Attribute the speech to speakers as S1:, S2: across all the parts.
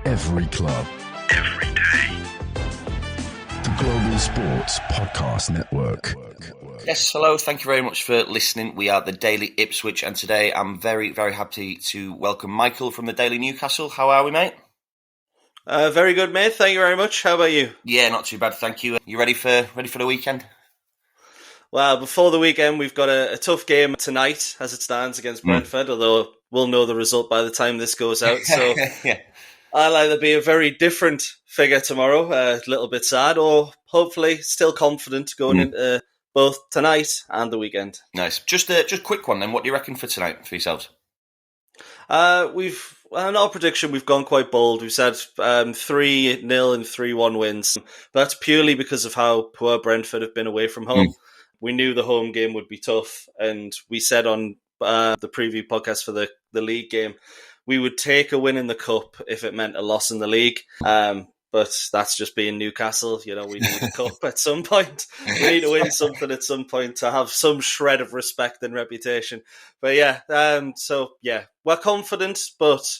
S1: Every club. Every day. The Global Sports Podcast Network.
S2: Yes, hello. Thank you very much for listening. We are the Daily Ipswich, and today I'm very, very happy to welcome Michael from the Daily Newcastle. How are we, mate?
S3: Very good, mate. Thank you very much. How about you?
S2: Yeah, not too bad, thank you. You ready for the weekend?
S3: Well, before the weekend, we've got a tough game tonight, as it stands, against Brentford, although we'll know the result by the time this goes out. So
S2: Yeah.
S3: I'll either be a very different figure tomorrow, a little bit sad, or hopefully still confident going into both tonight and the weekend.
S2: Nice. Just a quick one then. What do you reckon for tonight for yourselves?
S3: In our prediction, we've gone quite bold. We've said 3-0 and 3-1 wins. But that's purely because of how poor Brentford have been away from home. We knew the home game would be tough, and we said on the preview podcast for the league game, we would take a win in the cup if it meant a loss in the league. But that's just being Newcastle. You know, we need a cup at some point. We need to win something at some point to have some shred of respect and reputation. But we're confident, but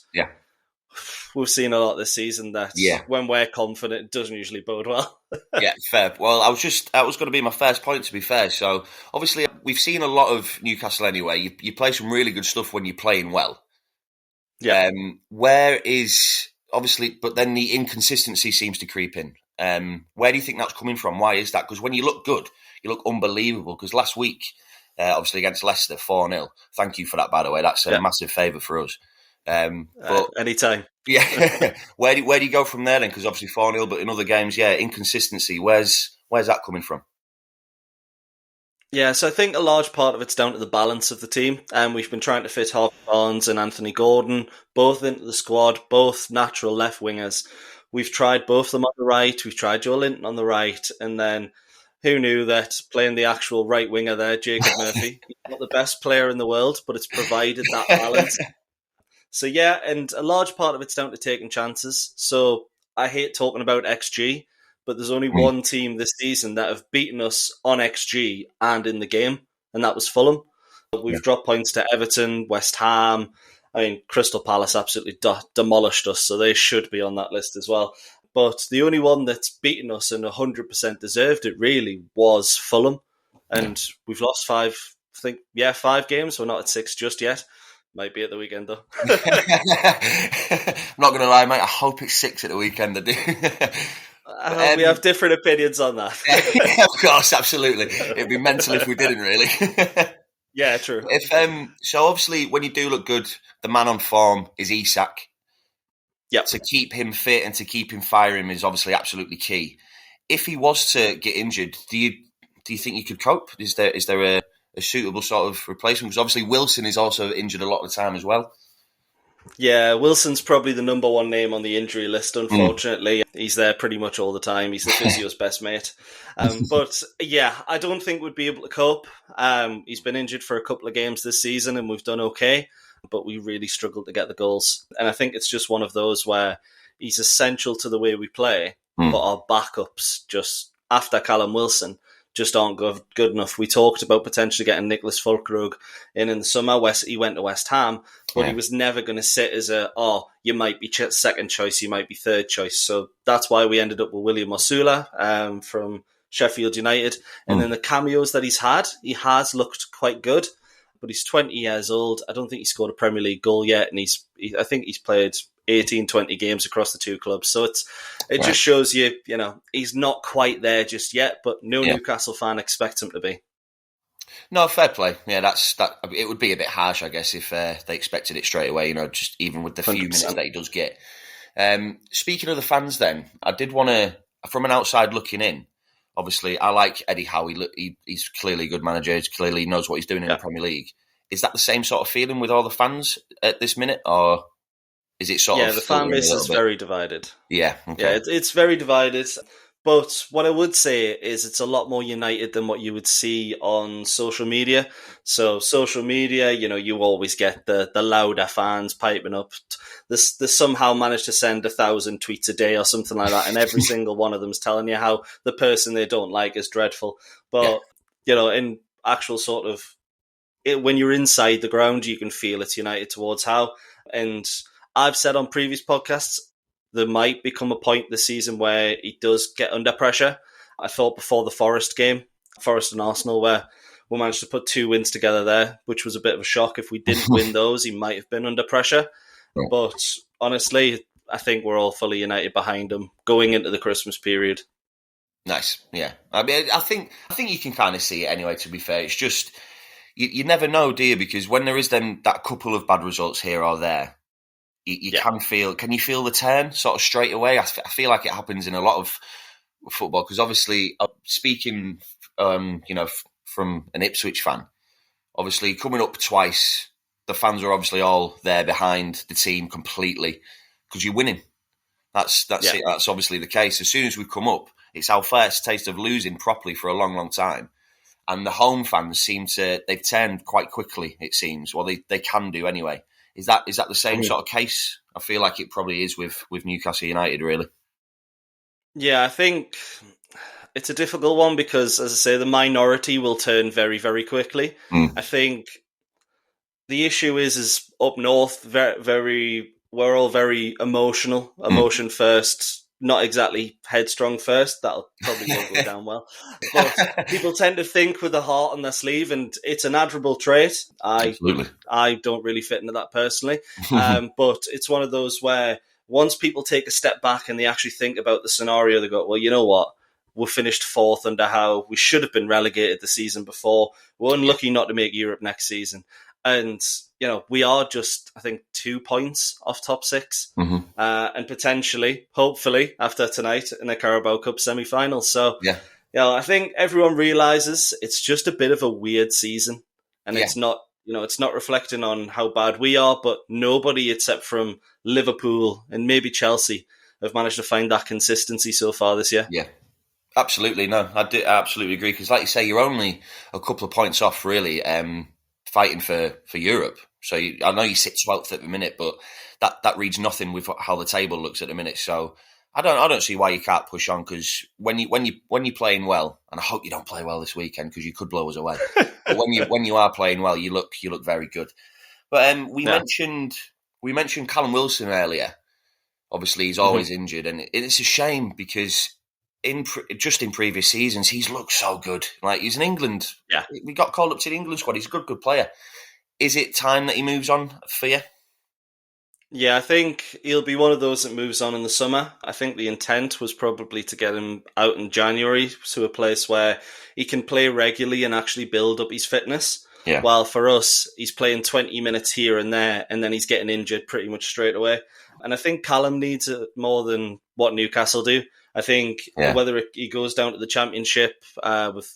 S3: we've seen a lot this season that when we're confident, it doesn't usually bode well.
S2: Yeah, fair. Well, that was going to be my first point, to be fair. So, obviously, we've seen a lot of Newcastle anyway. You play some really good stuff when you're playing well. Yeah. Where is, obviously, but then the inconsistency seems to creep in. Where do you think that's coming from? Why is that? Because when you look good, you look unbelievable. Because last week, obviously, against Leicester, 4-0. Thank you for that, by the way. That's a massive favour for us. But
S3: anytime.
S2: Yeah. Where do you go from there then? Because obviously 4-0, but in other games, inconsistency. Where's that coming from?
S3: Yeah, so I think a large part of it's down to the balance of the team. We've been trying to fit Harvey Barnes and Anthony Gordon both into the squad, both natural left wingers. We've tried both of them on the right. We've tried Joe Linton on the right. And then who knew that playing the actual right winger there, Jacob Murphy, he's not the best player in the world, but it's provided that balance. So yeah, and a large part of it's down to taking chances. So I hate talking about XG, but there's only one team this season that have beaten us on XG and in the game, and that was Fulham. We've dropped points to Everton, West Ham. I mean, Crystal Palace absolutely demolished us, so they should be on that list as well. But the only one that's beaten us and 100% deserved it really was Fulham. And we've lost 5 games. We're not at 6 just yet. Might be at the weekend, though.
S2: I'm not going to lie, mate. I hope it's 6 at the weekend. I do.
S3: We have different opinions on that.
S2: Of course, absolutely. It'd be mental if we didn't, really.
S3: Yeah, true.
S2: So obviously, when you do look good, the man on form is Isak.
S3: Yep.
S2: To keep him fit and to keep him firing is obviously absolutely key. If he was to get injured, do you think you could cope? Is there a suitable sort of replacement? Because obviously Wilson is also injured a lot of the time as well.
S3: Yeah, Wilson's probably the number one name on the injury list, unfortunately. He's there pretty much all the time. He's the physio's best mate. But yeah, I don't think we'd be able to cope. He's been injured for a couple of games this season and we've done okay, but we really struggled to get the goals. And I think it's just one of those where he's essential to the way we play, but our backups just, after Callum Wilson, just aren't good enough. We talked about potentially getting Nicholas Fulkrug in the summer. He went to West Ham, but he was never going to sit as you might be second choice, you might be third choice. So that's why we ended up with William Osula from Sheffield United. And then the cameos that he has looked quite good, but he's 20 years old. I don't think he scored a Premier League goal yet, and I think he's played 18, 20 games across the two clubs. So it just shows you, he's not quite there just yet, but no Newcastle fan expects him to be.
S2: No, fair play. Yeah, that. It would be a bit harsh, I guess, if they expected it straight away, just even with the few 100%. Minutes that he does get. Speaking of the fans then, I did want to, from an outside looking in, obviously I like Eddie Howe. He's clearly a good manager. He clearly knows what he's doing in the Premier League. Is that the same sort of feeling with all the fans at this minute, or is it sort of...
S3: Yeah, the fan base is very divided.
S2: Yeah, okay.
S3: Yeah, it's very divided. But what I would say is it's a lot more united than what you would see on social media. So social media, you always get the louder fans piping up. They somehow manage to send 1,000 tweets a day or something like that, and every single one of them is telling you how the person they don't like is dreadful. But, in actual sort of... when you're inside the ground, you can feel it's united towards Howe. And I've said on previous podcasts, there might become a point this season where he does get under pressure. I thought before the Forest game, Forest and Arsenal, where we managed to put 2 wins together there, which was a bit of a shock. If we didn't win those, he might have been under pressure.
S2: Right.
S3: But honestly, I think we're all fully united behind him going into the Christmas period.
S2: Nice, yeah. I mean, I think you can kind of see it anyway, to be fair. It's just, you never know, do you? Because when there is that couple of bad results here or there, you can you feel the turn sort of straight away? I feel like it happens in a lot of football, because obviously, speaking, from an Ipswich fan, obviously coming up twice, the fans are obviously all there behind the team completely because you're winning. That's it. That's obviously the case. As soon as we come up, it's our first taste of losing properly for a long, long time. And the home fans they've turned quite quickly, it seems. Well, they can do anyway. Is that the same sort of case? I feel like it probably is with Newcastle United, really.
S3: Yeah, I think it's a difficult one because, as I say, the minority will turn very, very quickly. I think the issue is up north, we're all very emotional. Emotion first, not exactly headstrong first. That'll probably not go down well. But people tend to think with the heart on their sleeve, and it's an admirable trait.
S2: Absolutely.
S3: I don't really fit into that personally. But it's one of those where once people take a step back and they actually think about the scenario, they go, well, you know what? We finished 4th under Howe. We should have been relegated the season before. We're unlucky not to make Europe next season. And, we are just, I think, 2 points off top 6. And potentially, hopefully, after tonight in the Carabao Cup semi-final. So, I think everyone realises it's just a bit of a weird season. And it's not, it's not reflecting on how bad we are, but nobody except from Liverpool and maybe Chelsea have managed to find that consistency so far this year.
S2: Yeah. Absolutely, no, I absolutely agree, because like you say, you're only a couple of points off, really, fighting for Europe. So I know you sit 12th at the minute, but that reads nothing with how the table looks at the minute. So I don't see why you can't push on, because when you're playing well, and I hope you don't play well this weekend because you could blow us away. But when you are playing well, you look very good. But we mentioned Callum Wilson earlier. Obviously, he's always injured, and it's a shame because in previous seasons, he's looked so good. Like, he's in England.
S3: Yeah.
S2: We got called up to the England squad. He's a good player. Is it time that he moves on for you?
S3: Yeah, I think he'll be one of those that moves on in the summer. I think the intent was probably to get him out in January to a place where he can play regularly and actually build up his fitness.
S2: Yeah.
S3: While for us, he's playing 20 minutes here and there, and then he's getting injured pretty much straight away. And I think Callum needs it more than what Newcastle do. I think whether he goes down to the Championship,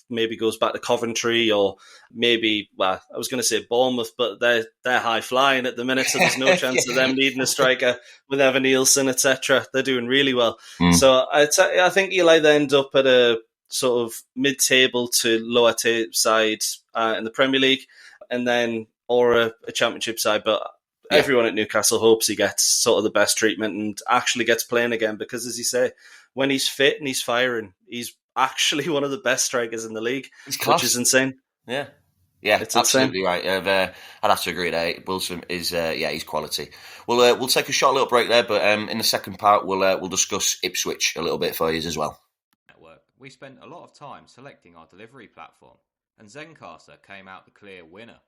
S3: maybe goes back to Coventry, or maybe, I was going to say Bournemouth, but they're high flying at the minute, so there's no chance of them needing a striker with Evan Nielsen, etc. They're doing really well. So I think he'll either end up at a sort of mid-table to lower side in the Premier League, and then or a Championship side, but everyone at Newcastle hopes he gets sort of the best treatment and actually gets playing again, because, as you say, when he's fit and he's firing, he's actually one of the best strikers in the league, which is insane.
S2: Yeah, it's absolutely insane. Right. I'd have to agree there. Wilson is, he's quality. We'll take a short little break there, but in the second part, we'll discuss Ipswich a little bit for you as well.
S4: We spent a lot of time selecting our delivery platform, and Zencastr came out the clear winner.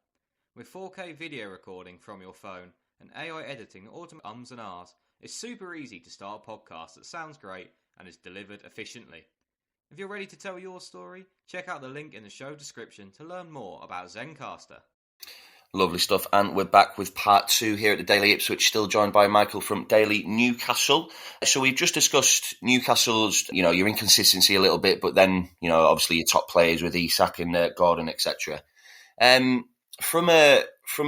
S4: With 4K video recording from your phone and AI editing that automates ums and ahs, it's super easy to start a podcast that sounds great and is delivered efficiently. If you're ready to tell your story, check out the link in the show description to learn more about Zencastr.
S2: Lovely stuff, and we're back with part 2 here at the Daily Ipswich, still joined by Michael from Daily Newcastle. So we've just discussed Newcastle's, your inconsistency a little bit, but then, obviously your top players with Isak and Gordon, etc. From a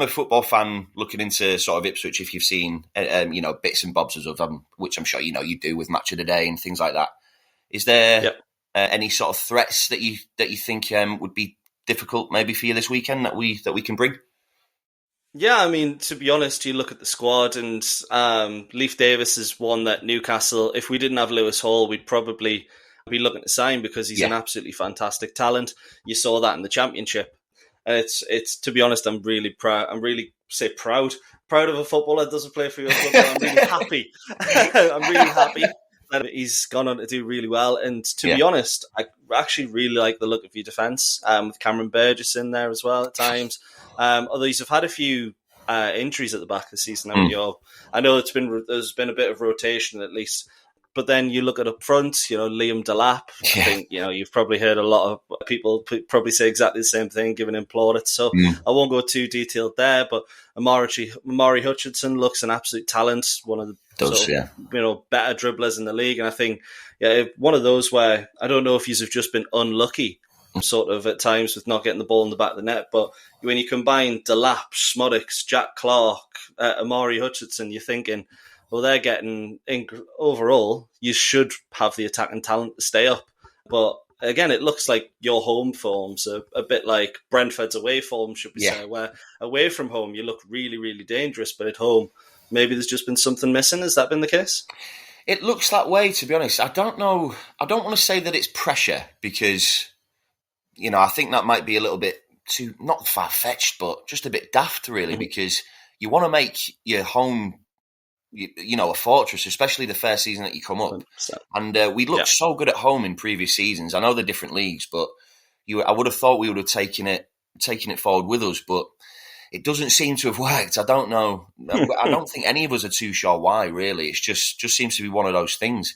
S2: football fan looking into sort of Ipswich, if you've seen, bits and bobs of them, which I'm sure you do with Match of the Day and things like that, is there any sort of threats that you think would be difficult maybe for you this weekend that we can bring?
S3: Yeah, I mean, to be honest, you look at the squad, and Leif Davis is one that Newcastle, if we didn't have Lewis Hall, we'd probably be looking to sign, because he's an absolutely fantastic talent. You saw that in the Championship. And it's to be honest, I'm really proud. I'm really proud, proud of a footballer that doesn't play for your club. I'm really happy. I'm really happy that he's gone on to do really well. And to be honest, I actually really like the look of your defence, with Cameron Burgess in there as well at times. Although you've had a few injuries at the back of the season, haven't you? I know there's been a bit of rotation at least. But then you look at up front, Liam Delap. I think, you've probably heard a lot of people probably say exactly the same thing, giving him plaudits. So I won't go too detailed there. But Amari Hutchinson looks an absolute talent, one of the better dribblers in the league. And I think one of those where I don't know if you've just been unlucky sort of at times with not getting the ball in the back of the net. But when you combine Delap, Smodics, Jack Clark, Amari Hutchinson, you're thinking, well, they're getting, overall, you should have the attacking talent to stay up. But again, it looks like your home form's a bit like Brentford's away form, should we say, where away from home you look really, really dangerous, but at home, maybe there's just been something missing. Has that been the case?
S2: It looks that way, to be honest. I don't know. I don't want to say that it's pressure because, I think that might be a little bit too, not far-fetched, but just a bit daft, really, because you want to make your home a fortress, especially the first season that you come up. 100%. And we looked so good at home in previous seasons. I know they're different leagues, but I would have thought we would have taken it forward with us, but it doesn't seem to have worked. I don't know. I don't think any of us are too sure why, really. It just seems to be one of those things.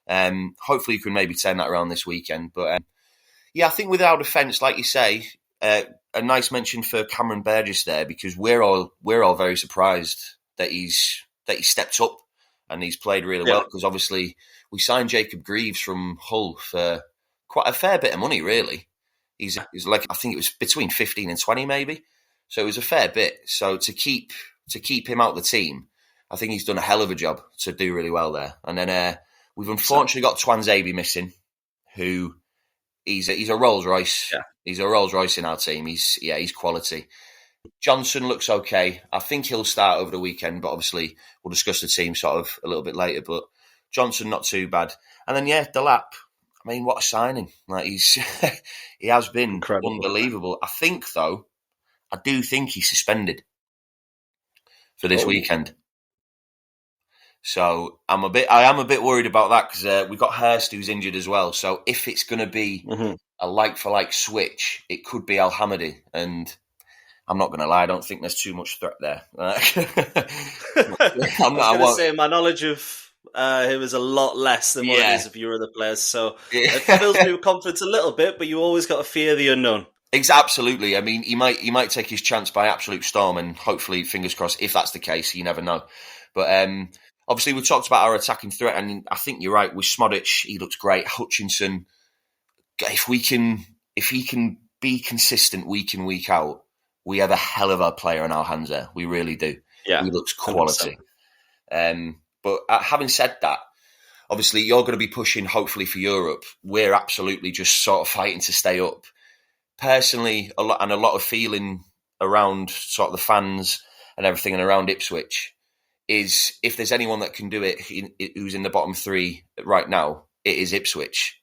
S2: Hopefully you can maybe turn that around this weekend. But I think with our defence, like you say, a nice mention for Cameron Burgess there, because we're all very surprised that he's stepped up and he's played really well, because obviously we signed Jacob Greaves from Hull for quite a fair bit of money, really. He's like, I think it was between 15 and 20 maybe. So it was a fair bit. So to keep him out of the team, I think he's done a hell of a job to do really well there. And then we've unfortunately got Twanzebe missing, who he's a Rolls Royce. Yeah. He's a Rolls Royce in our team. He's quality. Johnson looks okay. I think he'll start over the weekend, but obviously we'll discuss the team sort of a little bit later. But Johnson, not too bad. And then, Delap, I mean, what a signing. Like he has been incredible, unbelievable. I do think he's suspended for this weekend. So I am a bit worried about that, because we've got Hurst who's injured as well. So if it's going to be a like-for-like switch, it could be Al-Hamadi, and I'm not going to lie, I don't think there's too much threat there.
S3: I was going to say, my knowledge of him is a lot less than what it is of your other players. So it fills me with confidence a little bit, but you always got to fear the unknown.
S2: Absolutely. I mean, he might take his chance by absolute storm, and hopefully, fingers crossed, if that's the case, you never know. But obviously, we talked about our attacking threat, and I think you're right. With Smodic, he looks great. Hutchinson, if he can be consistent week in, week out, we have a hell of a player in our hands there. We really do. Yeah, he looks quality. But having said that, obviously you're going to be pushing hopefully for Europe. We're absolutely just sort of fighting to stay up. Personally, a lot of feeling around sort of the fans and everything and around Ipswich is, if there's anyone that can do it who's in the bottom three right now, it is Ipswich.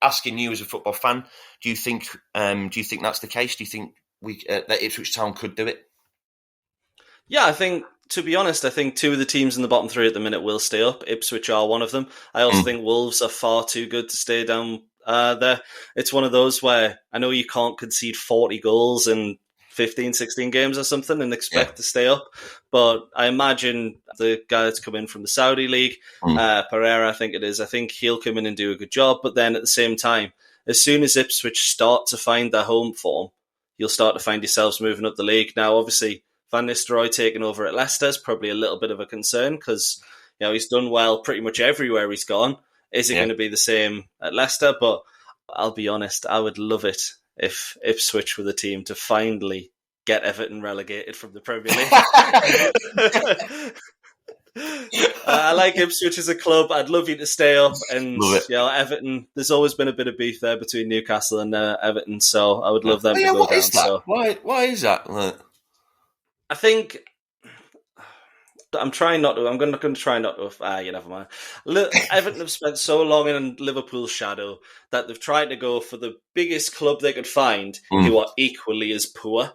S2: Asking you as a football fan, do you think that's the case? Do you think that Ipswich Town could do it?
S3: Yeah, I think, to be honest, I think two of the teams in the bottom three at the minute will stay up. Ipswich are one of them. I also think Wolves are far too good to stay down there. It's one of those where I know you can't concede 40 goals in 15, 16 games or something and expect to stay up. But I imagine the guy that's come in from the Saudi League, Pereira, I think it is, I think he'll come in and do a good job. But then at the same time, as soon as Ipswich start to find their home form, you'll start to find yourselves moving up the league. Now, obviously, Van Nistelrooy taking over at Leicester is probably a little bit of a concern, because he's done well pretty much everywhere he's gone. Is it going to be the same at Leicester? But I'll be honest, I would love it if Ipswich were the team to finally get Everton relegated from the Premier League. I like Ipswich as a club. I'd love you to stay up. And Everton, there's always been a bit of beef there between Newcastle and Everton, so I would love them to go
S2: what
S3: down.
S2: Is that?
S3: So
S2: why is that?
S3: I think I'm trying not to. I'm going to try not to. Never mind. Everton have spent so long in Liverpool's shadow that they've tried to go for the biggest club they could find, who are equally as poor.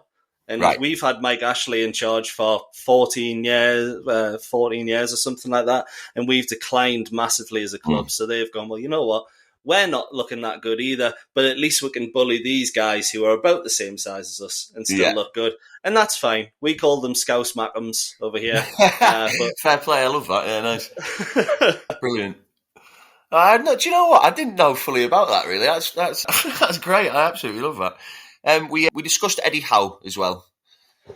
S3: And
S2: Right.
S3: we've had Mike Ashley in charge for 14 years or something like that. And we've declined massively as a club. So they've gone, well, you know what? We're not looking that good either, but at least we can bully these guys who are about the same size as us and still look good. And that's fine. We call them Scouse Mackhams over here. But
S2: Fair play, I love that. Yeah, nice. Brilliant. Do you know what? I didn't know fully about that, really. That's that's great. I absolutely love that. We discussed Eddie Howe as well.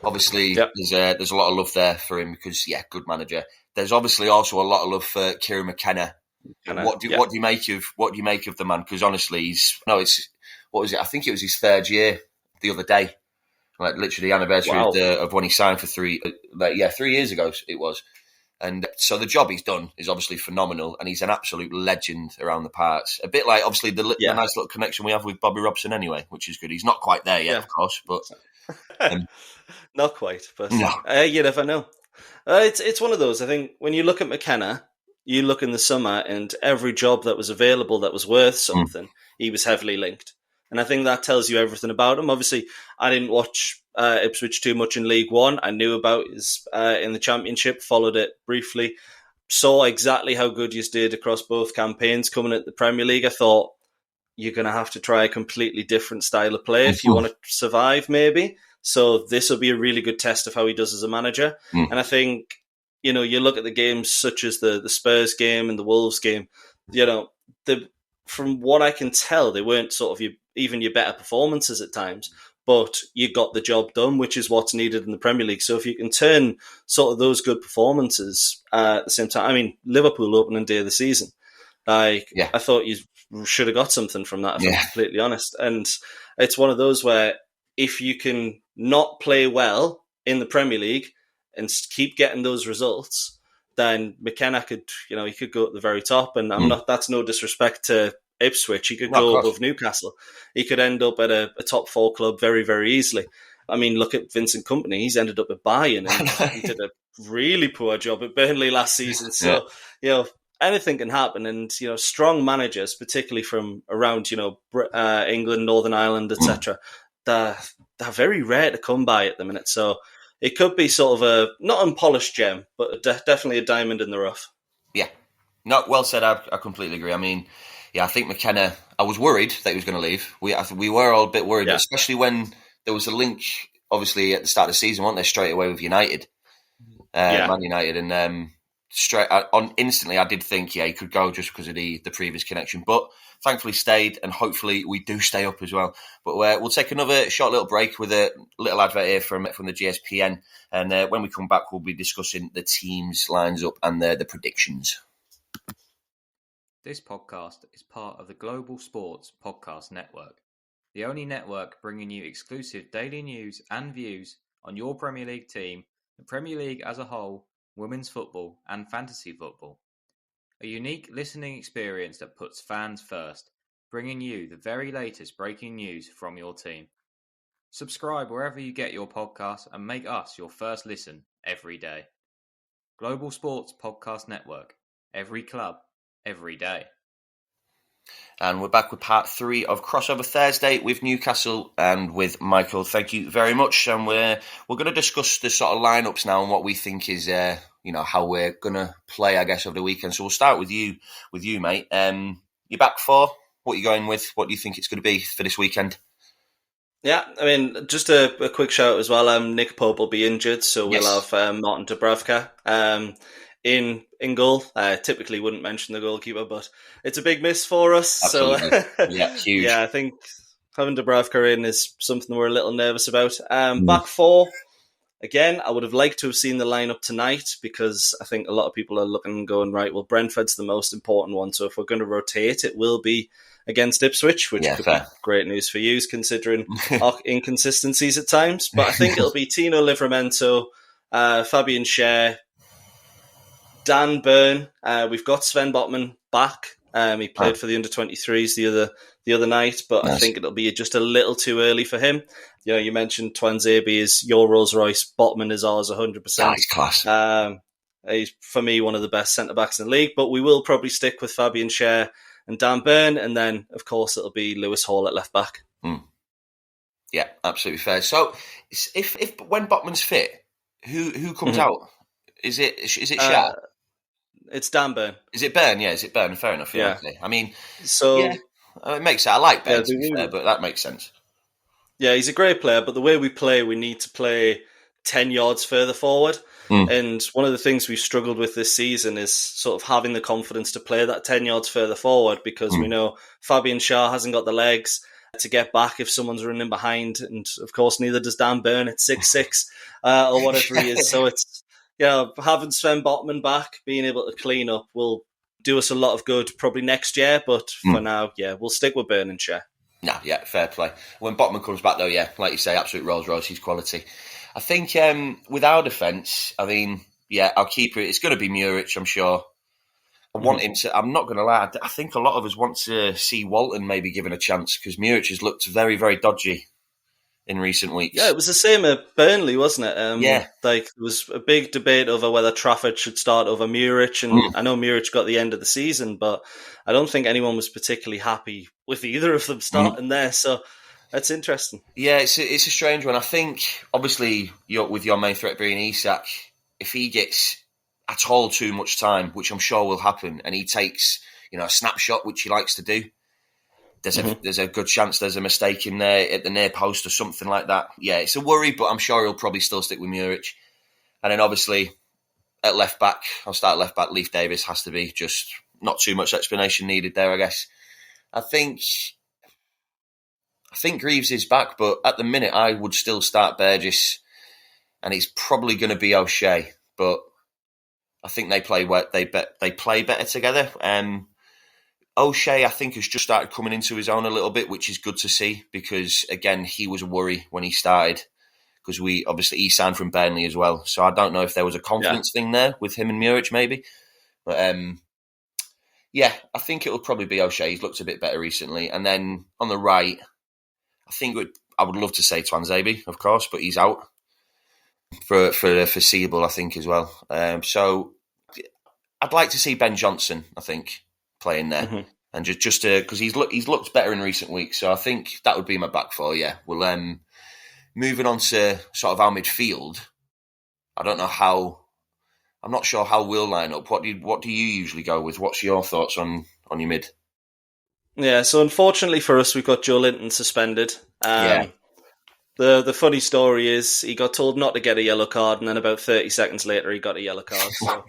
S2: Obviously, there's a lot of love there for him because, good manager. There's obviously also a lot of love for Kieran McKenna. What do you make of the man? Because honestly, what was it? I think it was his third year the other day, like literally the anniversary of when he signed for 3 years ago it was. And so the job he's done is obviously phenomenal, and he's an absolute legend around the parts. A bit like obviously the nice little connection we have with Bobby Robson anyway, which is good. He's not quite there yet, of course, but
S3: not quite. But
S2: no.
S3: You never know. It's one of those. I think when you look at McKenna, you look in the summer, and every job that was available that was worth something, he was heavily linked. And I think that tells you everything about him. Obviously, I didn't watch Ipswich too much in League One. I knew about his in the Championship, followed it briefly, saw exactly how good he did across both campaigns. Coming at the Premier League, I thought, you're going to have to try a completely different style of play if you want to survive, maybe. So this will be a really good test of how he does as a manager. And I think, you look at the games such as the Spurs game and the Wolves game, from what I can tell, they weren't sort of even your better performances at times, but you got the job done, which is what's needed in the Premier League. So if you can turn sort of those good performances at the same time, I mean, Liverpool opening day of the season, I thought you should have got something from that, if I'm completely honest. And it's one of those where if you can not play well in the Premier League and keep getting those results, then McKenna could, he could go at the very top. And that's no disrespect to Ipswich. He could go above Newcastle. He could end up at a top 4 club very, very easily. I mean, look at Vincent Kompany. He's ended up at Bayern, and he did a really poor job at Burnley last season. So, anything can happen. And, strong managers, particularly from around, England, Northern Ireland, etc., they're very rare to come by at the minute. So it could be sort of a not unpolished gem, but definitely a diamond in the rough.
S2: Yeah. No, well said. I completely agree. I mean, I think McKenna, I was worried that he was going to leave. We were all a bit worried, especially when there was a link, obviously, at the start of the season, weren't there, straight away with United, Man United. And instantly, I did think, he could go just because of the previous connection. But thankfully stayed, and hopefully we do stay up as well. But we'll take another short little break with a little advert here from the GSPN. And when we come back, we'll be discussing the teams, lines up, and the predictions.
S4: This podcast is part of the Global Sports Podcast Network, the only network bringing you exclusive daily news and views on your Premier League team, the Premier League as a whole, women's football and fantasy football. A unique listening experience that puts fans first, bringing you the very latest breaking news from your team. Subscribe wherever you get your podcasts and make us your first listen every day. Global Sports Podcast Network. Every club, every day.
S2: And we're back with part 3 of Crossover Thursday with Newcastle and with Michael. Thank you very much. And we're going to discuss the sort of lineups now and what we think is, how we're going to play, I guess, over the weekend. So we'll start with you, mate. You're back for what you're going with. What do you think it's going to be for this weekend?
S3: Yeah, I mean, just a quick shout as well. Nick Pope will be injured, so we'll have Martin Dubravka in goal. I typically wouldn't mention the goalkeeper, but it's a big miss for us.
S2: Absolutely.
S3: So
S2: Huge.
S3: I think having Dubravka in is something we're a little nervous about. Back 4, again, I would have liked to have seen the lineup tonight, because I think a lot of people are looking and going, right, well, Brentford's the most important one, so if we're going to rotate, it will be against Ipswich, which could be great news for you, considering our inconsistencies at times. But I think it'll be Tino Livramento, Fabian Schär, Dan Burn. We've got Sven Botman back. He played for the under-23s the other night, but I think it'll be just a little too early for him. You mentioned Twanzebe is your Rolls Royce. Botman is ours 100%.
S2: Nice class.
S3: He's, for me, one of the best centre-backs in the league, but we will probably stick with Fabian Schär and Dan Burn, and then, of course, it'll be Lewis Hall at left-back.
S2: Yeah, absolutely fair. So, if when Botman's fit, who comes out? Is it Shah?
S3: It's Dan Burn.
S2: Is it Burn? Yeah, is it Burn? Fair enough. Yeah.
S3: Yeah.
S2: Okay. I mean,
S3: So
S2: yeah, it makes sense. I like
S3: yeah,
S2: Burn, to be fair, but that makes sense.
S3: yeah, he's a great player, but the way we play, we need to play 10 yards further forward. And one of the things we've struggled with this season is sort of having the confidence to play that 10 yards further forward, because we know Fabian Schär hasn't got the legs to get back if someone's running behind. And of course, neither does Dan Burn at 6'6", or whatever he is. So it's, having Sven Botman back, being able to clean up will do us a lot of good probably next year. But for now, we'll stick with Burn and Schär.
S2: No, yeah, fair play. When Botman comes back, though, yeah, like you say, absolute Rolls Royce, he's quality. I think with our defence, I mean, I'll keep it. It's going to be Muric, I'm sure. I want him to. I'm not going to lie. I think a lot of us want to see Walton maybe given a chance, because Muric has looked very, very dodgy in recent weeks.
S3: Yeah, it was the same at Burnley, wasn't it?
S2: Yeah.
S3: Like, there was a big debate over whether Trafford should start over Muric, and I know Muric got the end of the season, but I don't think anyone was particularly happy with either of them starting there, so that's interesting.
S2: Yeah, it's a strange one. I think, obviously, with your main threat being Isak, if he gets at all too much time, which I'm sure will happen, and he takes a snapshot, which he likes to do, there's a good chance there's a mistake in there at the near post or something like that. Yeah, it's a worry, but I'm sure he'll probably still stick with Muric. And then obviously at left back, I'll start left back. Leif Davis has to be, just not too much explanation needed there, I guess. I think Greaves is back, but at the minute I would still start Burgess, and it's probably going to be O'Shea. But I think they play better together. O'Shea, I think, has just started coming into his own a little bit, which is good to see, because, again, he was a worry when he started, because he signed from Burnley as well. So I don't know if there was a confidence thing there with him and Muric, maybe. But, I think it'll probably be O'Shea. He's looked a bit better recently. And then on the right, I would love to say Twanzebe, of course, but he's out for the foreseeable, I think, as well. So I'd like to see Ben Johnson, I think, playing there, and just because he's looked better in recent weeks, so I think that would be my back four. Yeah, well, moving on to sort of our midfield, I'm not sure how we'll line up. What do you usually go with? What's your thoughts on your mid?
S3: Yeah, so unfortunately for us, we've got Joe Linton suspended. The funny story is he got told not to get a yellow card, and then about 30 seconds later he got a yellow card. So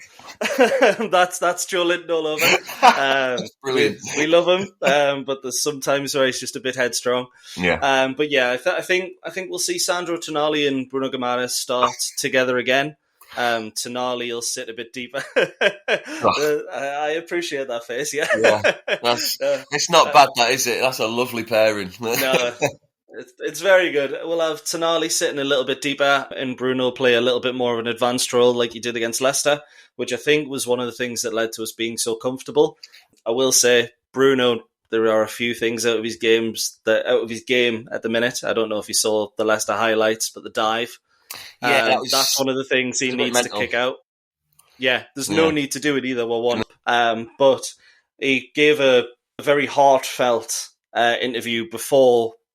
S3: that's Joe Linton all over.
S2: Brilliant.
S3: We love him, but there's sometimes where he's just a bit headstrong.
S2: Yeah.
S3: But yeah, I think we'll see Sandro Tonali and Bruno Guimaraes start together again. Tonali will sit a bit deeper. I appreciate that face. Yeah.
S2: It's not bad, that is it? That's a lovely pairing.
S3: No. It's very good. We'll have Tonali sitting a little bit deeper and Bruno play a little bit more of an advanced role like he did against Leicester, which I think was one of the things that led to us being so comfortable. I will say, Bruno, there are a few things out of his game at the minute. I don't know if you saw the Leicester highlights, but the dive. That's one of the things he needs to kick out. Yeah, there's no need to do it either. But he gave a very heartfelt interview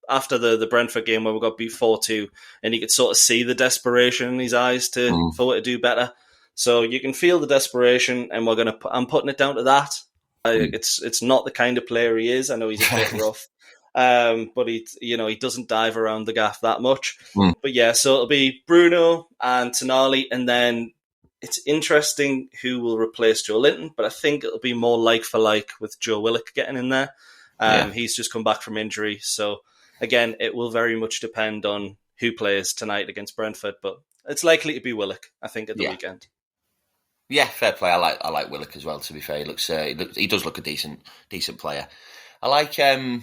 S3: after the Brentford game where we got beat 4-2, and you could sort of see the desperation in his eyes for it to do better. So you can feel the desperation, and I'm putting it down to that. It's not the kind of player he is. I know he's a bit rough, but he doesn't dive around the gaff that much. But yeah, so it'll be Bruno and Tonali, and then it's interesting who will replace Joe Linton, but I think it'll be more like for like with Joe Willock getting in there. He's just come back from injury, so again, it will very much depend on who plays tonight against Brentford, but it's likely to be Willock, I think, at the weekend. Yeah,
S2: fair play. I like Willock as well. To be fair, he does look a decent player. I like. I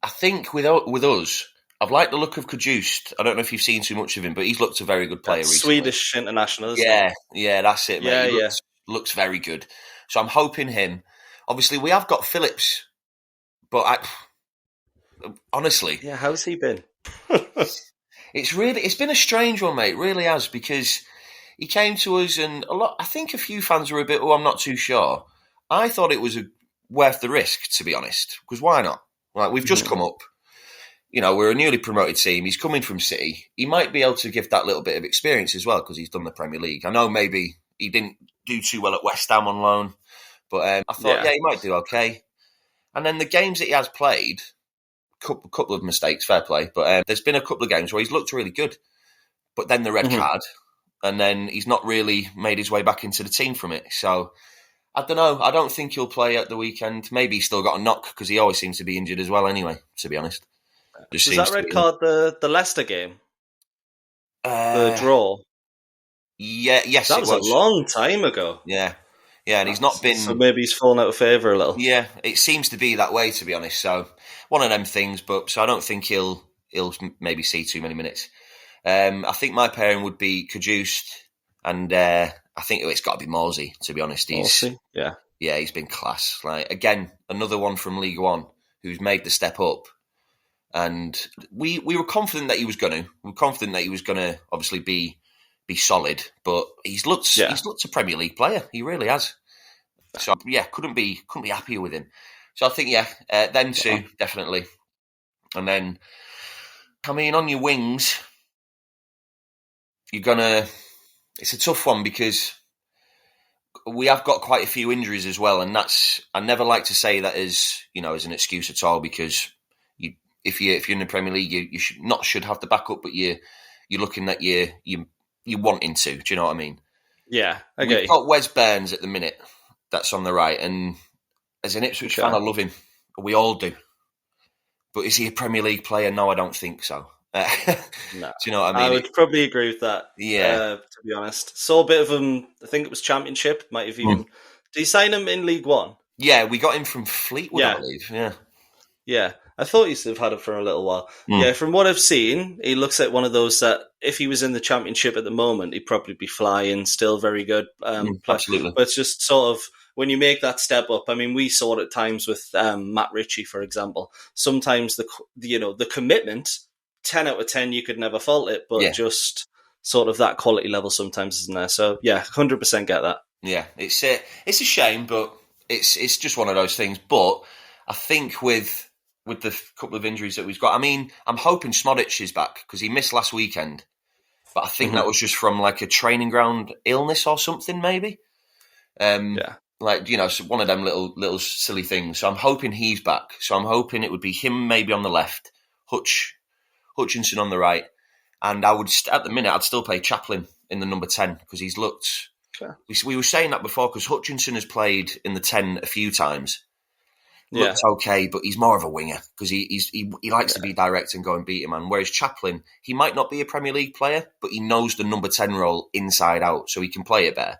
S2: think with us, I've liked the look of Kajust. I don't know if you've seen too much of him, but he's looked a very good player recently.
S3: Swedish international, isn't he?
S2: Yeah, that's it, mate. He looks very good. So I'm hoping him. Obviously, we have got Phillips, but honestly,
S3: how's he been?
S2: It's been a strange one, mate. It really has, because he came to us, and I think a few fans were a bit, I'm not too sure. I thought it was worth the risk, to be honest, because why not? Like, we've just come up. we're a newly promoted team. He's coming from City. He might be able to give that little bit of experience as well because he's done the Premier League. I know maybe he didn't do too well at West Ham on loan, but I thought, he might do okay. And then the games that he has played, couple of mistakes, fair play, but there's been a couple of games where he's looked really good. But then the red card, and then he's not really made his way back into the team from it. So I don't know. I don't think he'll play at the weekend. Maybe he's still got a knock because he always seems to be injured as well anyway, to be honest.
S3: Was that red card the Leicester game? The draw?
S2: Yes,
S3: that was a long time ago.
S2: Yeah, and he's not been...
S3: So maybe he's fallen out of favour a little.
S2: Yeah, it seems to be that way, to be honest. So one of them things, so I don't think he'll maybe see too many minutes. I think my pairing would be Cajuste, and I think it's got to be Morsey, to be honest.
S3: Morsey, yeah.
S2: Yeah, he's been class. Like, again, another one from League One who's made the step up. And we were confident that he was going to. We were confident that he was going to obviously be solid, but he's looked a Premier League player. He really has. So yeah, couldn't be happier with him. So I think them two definitely. And then, I mean, on your wings, it's a tough one because we have got quite a few injuries as well, and I never like to say that as an excuse at all because. If you're in the Premier League, you should have the backup, but you're looking at you're wanting to. Do you know what I mean?
S3: Yeah, I get you.
S2: We've got Wes Burns at the minute. That's on the right, and as an Ipswich fan, I love him. We all do. But is he a Premier League player? No, I don't think so.
S3: No.
S2: Do you know what I mean?
S3: I would probably agree with that.
S2: Yeah,
S3: to be honest, saw a bit of him. I think it was Championship. Might have even. Did he sign him in League One?
S2: Yeah, we got him from Fleetwood, I believe.
S3: Yeah. I thought he used to have had it for a little while. Yeah, from what I've seen, he looks like one of those that if he was in the Championship at the moment, he'd probably be flying, still very good.
S2: Absolutely.
S3: But it's just sort of, when you make that step up, I mean, we saw it at times with Matt Ritchie, for example. Sometimes the commitment, 10 out of 10, you could never fault it, but just sort of that quality level sometimes isn't there. So yeah, 100% get that.
S2: Yeah, it's a shame, but it's just one of those things. But I think with the couple of injuries that we've got. I mean, I'm hoping Smodic is back because he missed last weekend. But I think that was just from like a training ground illness or something, maybe. Like, so one of them little silly things. So I'm hoping he's back. So I'm hoping it would be him maybe on the left, Hutchinson on the right. And I would, at the minute, I'd still play Chaplin in the number 10 because he's looked... Okay. We were saying that before because Hutchinson has played in the 10 a few times. Looks okay, but he's more of a winger because he likes to be direct and go and beat a man. Whereas Chaplin, he might not be a Premier League player, but he knows the number 10 role inside out, so he can play it better.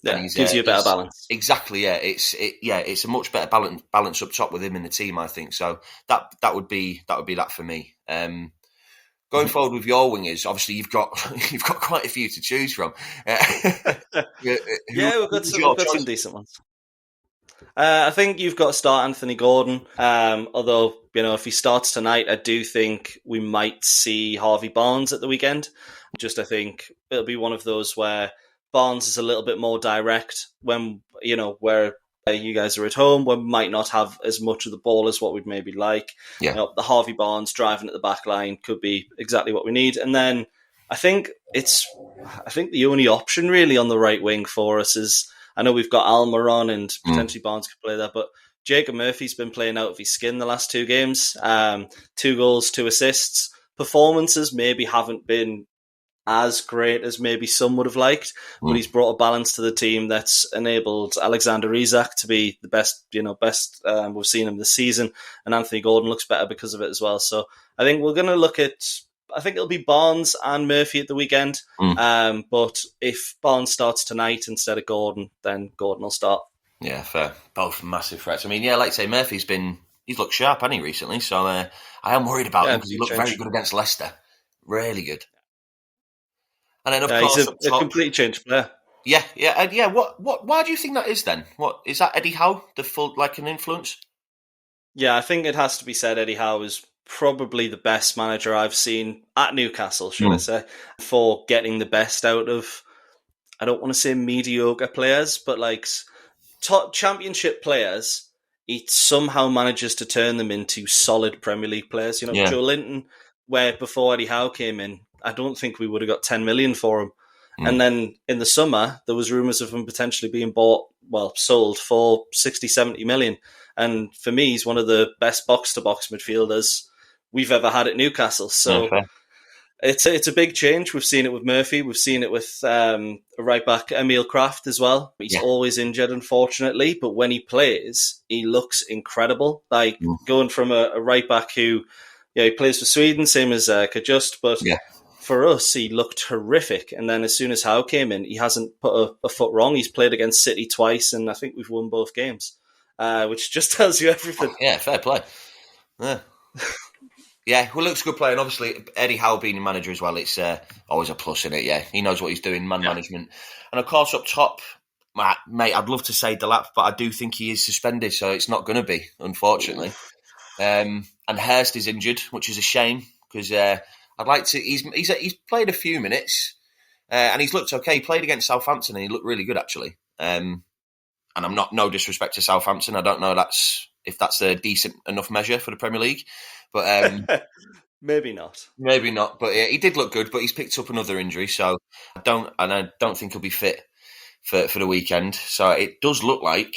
S3: Yeah, gives you a better balance.
S2: Exactly, yeah. It's a much better balance up top with him in the team, I think. So that would be that for me. Going forward with your wingers, obviously you've got quite a few to choose from.
S3: We've got some decent ones. I think you've got to start Anthony Gordon. Although, if he starts tonight, I do think we might see Harvey Barnes at the weekend. I think it'll be one of those where Barnes is a little bit more direct when, where you guys are at home, we might not have as much of the ball as what we'd maybe like. Yeah. The Harvey Barnes driving at the back line could be exactly what we need. And then I think the only option really on the right wing for us is, I know we've got Almer on and potentially Barnes could play there, but Jacob Murphy's been playing out of his skin the last 2 games. 2 goals, 2 assists. Performances maybe haven't been as great as maybe some would have liked, but he's brought a balance to the team that's enabled Alexander Isak to be the best we've seen him this season, and Anthony Gordon looks better because of it as well. So I think we're going to look at, I think it'll be Barnes and Murphy at the weekend, but if Barnes starts tonight instead of Gordon, then Gordon will start.
S2: Yeah, fair. Both massive threats. I mean, like I say, he's looked sharp, hasn't he, recently? So I am worried about him because he looked very good against Leicester. Really good. And then, of course,
S3: he's a completely changed player.
S2: Yeah. Why do you think that is then? What is that? Eddie Howe, an influence?
S3: Yeah, I think it has to be said. Eddie Howe is probably the best manager I've seen at Newcastle, should I say, for getting the best out of, I don't want to say mediocre players, but like top Championship players he somehow manages to turn them into solid Premier League players. Joe Linton, where before Eddie Howe came in, I don't think we would have got 10 million for him. And then in the summer, there was rumours of him potentially being sold for 60, 70 million. And for me, he's one of the best box-to-box midfielders we've ever had at Newcastle. So it's a big change. We've seen it with Murphy. We've seen it with right-back Emil Kraft as well. He's always injured, unfortunately. But when he plays, he looks incredible. Like going from a right-back who he plays for Sweden, same as Kajust, but... For us, he looked horrific. And then as soon as Howe came in, he hasn't put a foot wrong. He's played against City twice, and I think we've won both games, which just tells you everything.
S2: Yeah, fair play. Yeah, well, looks good player. And obviously, Eddie Howe being the manager as well, it's always a plus in it, yeah. He knows what he's doing, management. And of course, up top, mate, I'd love to say Delap, but I do think he is suspended, so it's not going to be, unfortunately. And Hurst is injured, which is a shame, because... I'd like to. He's played a few minutes, and he's looked okay. He played against Southampton, and he looked really good actually. And I'm not no disrespect to Southampton. I don't know if that's a decent enough measure for the Premier League, but
S3: maybe not.
S2: Maybe not. But he did look good. But he's picked up another injury, so I don't think he'll be fit for the weekend. So it does look like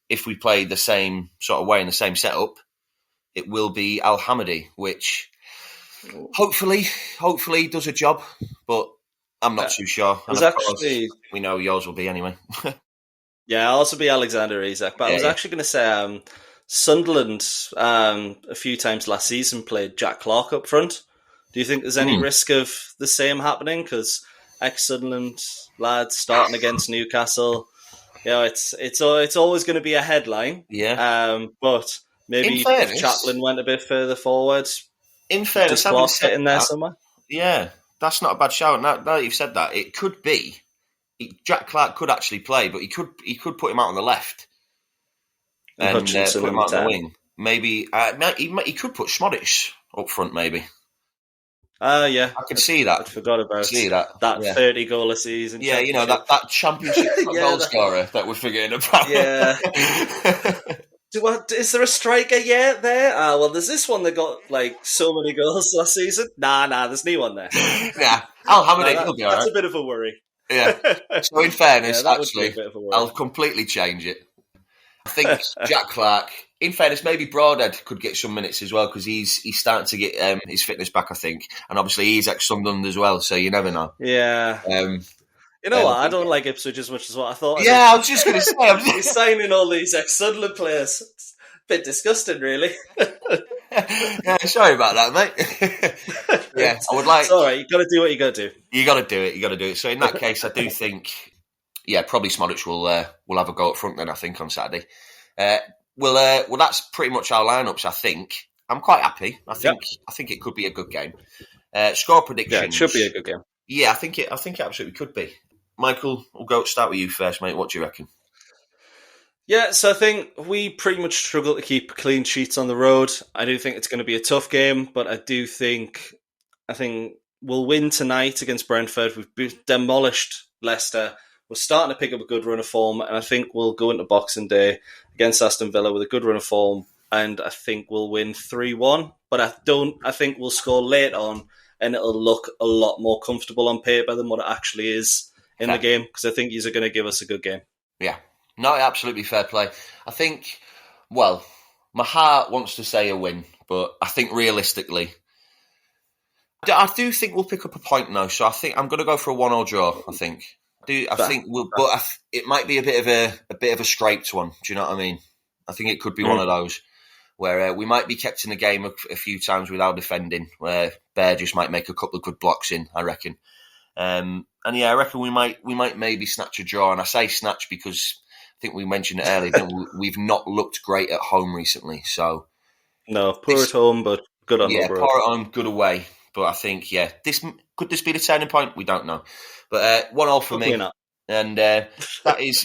S2: if we play the same sort of way in the same setup, it will be Al Hamadi, which. Hopefully does a job, but I'm not too sure. And of course, we know yours will be anyway.
S3: I'll also be Alexander Isak. But I was actually going to say Sunderland a few times last season played Jack Clarke up front. Do you think there's any risk of the same happening? Because ex-Sunderland lads starting against Newcastle, it's always going to be a headline.
S2: Yeah.
S3: But maybe if Chaplin went a bit further forward.
S2: In fairness, having said
S3: in there somewhere.
S2: Yeah, that's not a bad shout. Now that you've said that, it could be Jack Clarke could actually play, but he could put him out on the left and put him out on the wing. Maybe he could put Smodic up front. Maybe. I could see that.
S3: I forgot about that 30 goal a season.
S2: Yeah, that championship goal scorer that we're forgetting about.
S3: Yeah. Is there a striker yet there? Well, there's this one that got so many goals last season. Nah, there's no one there.
S2: Yeah, Al Hamadi, he'll be all right.
S3: That's a bit of a worry.
S2: Yeah. So in fairness, actually, I'll completely change it. I think Jack Clarke. In fairness, maybe Broadhead could get some minutes as well because he's starting to get his fitness back. I think, and obviously he's ex-Sunderland as well, so you never know.
S3: Yeah. You know what? I don't like Ipswich as much as what I thought.
S2: Yeah, I was just going to say.
S3: He's signing all these ex-Sunderland players. It's a bit disgusting, really.
S2: Yeah, sorry about that, mate. Yeah, I would like...
S3: It's all right. You got to do what you got to do.
S2: You got to do it. So in that case, I do think, probably Smodic will have a go up front then, I think, on Saturday. Well, that's pretty much our lineups, I think. I'm quite happy. I think it could be a good game. Score predictions.
S3: Yeah, it should be a good game.
S2: Yeah, I think it absolutely could be. Michael, we'll start with you first, mate. What do you reckon?
S3: Yeah, so I think we pretty much struggle to keep clean sheets on the road. I do think it's going to be a tough game, but I think we'll win tonight against Brentford. We've demolished Leicester. We're starting to pick up a good run of form, and I think we'll go into Boxing Day against Aston Villa with a good run of form, and I think we'll win 3-1. But I think we'll score late on, and it'll look a lot more comfortable on paper than what it actually is in the game, because I think you're going to give us a good game.
S2: Yeah. No, absolutely fair play. I think, my heart wants to say a win, but I think realistically, I do think we'll pick up a point now. So I think I'm going to go for a 1-1 draw. I think. It might be a bit of a scraped one. Do you know what I mean? I think it could be one of those where we might be kept in the game a few times without defending, where Bear just might make a couple of good blocks in, I reckon. I reckon we might maybe snatch a draw. And I say snatch because I think we mentioned it earlier, that we've not looked great at home recently. So
S3: no, poor at home, but good on the road.
S2: Yeah, poor at home, good away. But I think, could this be the turning point? We don't know. But 1-1 for me.
S3: Not.
S2: And that is...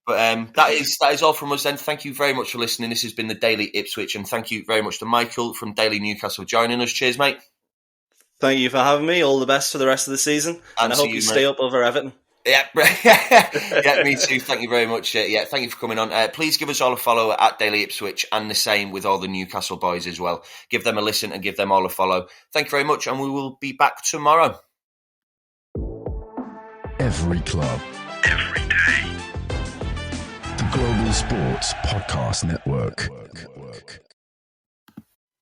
S2: But that is all from us then. Thank you very much for listening. This has been the Daily Ipswich, and thank you very much to Michael from Daily Newcastle joining us. Cheers, mate.
S3: Thank you for having me. All the best for the rest of the season. And I hope you stay up over Everton.
S2: Yeah, yeah, me too. Thank you very much. Yeah, thank you for coming on. Please give us all a follow at Daily Ipswich, and the same with all the Newcastle boys as well. Give them a listen and give them all a follow. Thank you very much, and we will be back tomorrow.
S1: Every club, every day. The Global Sports Podcast Network.